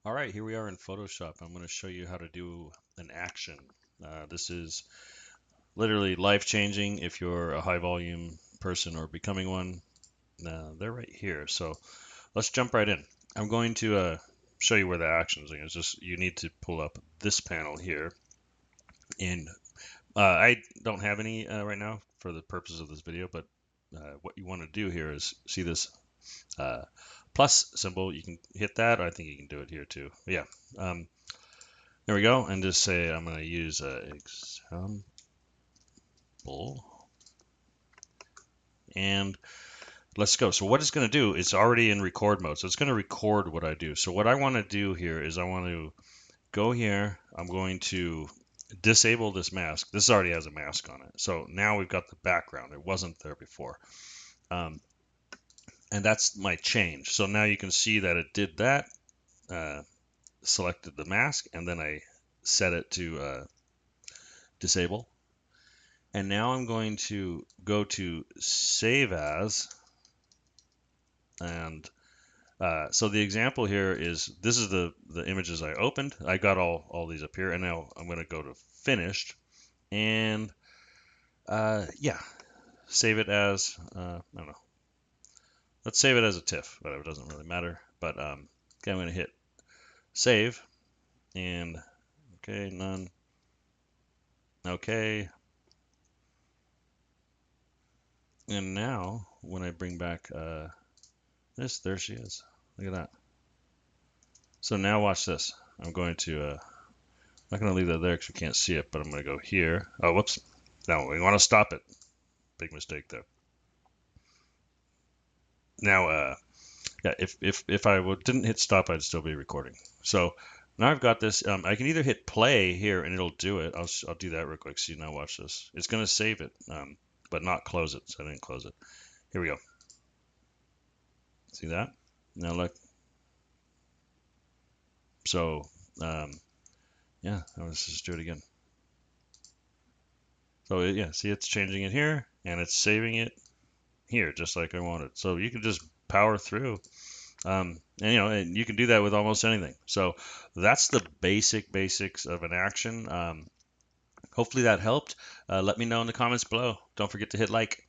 All right, here we are in Photoshop. I'm going to show you how to do an action. This is literally life-changing if you're a high-volume person or becoming one. They're right here. So let's jump right in. I'm going to show you where the actions are. It's just you need to pull up this panel here. And I don't have any right now for the purposes of this video, but what you want to do here is see this uh, plus symbol. You can hit that. I think you can do it here too. But yeah. There we go, and just say I'm going to use example, and let's go. So what it's going to do, it's already in record mode, so it's going to record what I do. So what I want to do here is I want to go here. I'm going to disable this mask. This already has a mask on it. So now we've got the background. It wasn't there before. Um, and that's my change. So now you can see that it did that, selected the mask, and then I set it to disable. And now I'm going to go to Save As. And so the example here is, this is the images I opened. I got all these up here. And now I'm going to go to Finished. And yeah, save it as, I don't know. Let's save it as a TIFF, but it doesn't really matter. But okay, I'm going to hit Save. And okay, none. Okay. And now when I bring back this, there she is. Look at that. So now watch this. I'm going to, I'm not going to leave that there because we can't see it, but I'm going to go here. Oh, whoops. No, we want to stop it. Big mistake there. Now, yeah, if I didn't hit stop, I'd still be recording. So now I've got this. I can either hit play here and it'll do it. I'll do that real quick. So now watch this. It's going to save it, but not close it. So I didn't close it. Here we go. See that? Now look. So yeah, let's just do it again. So yeah, see, it's changing it here and it's saving it here just like I wanted. So you can just power through. And and you can do that with almost anything. So that's the basics of an action. Hopefully that helped. Let me know in the comments below. Don't forget to hit like.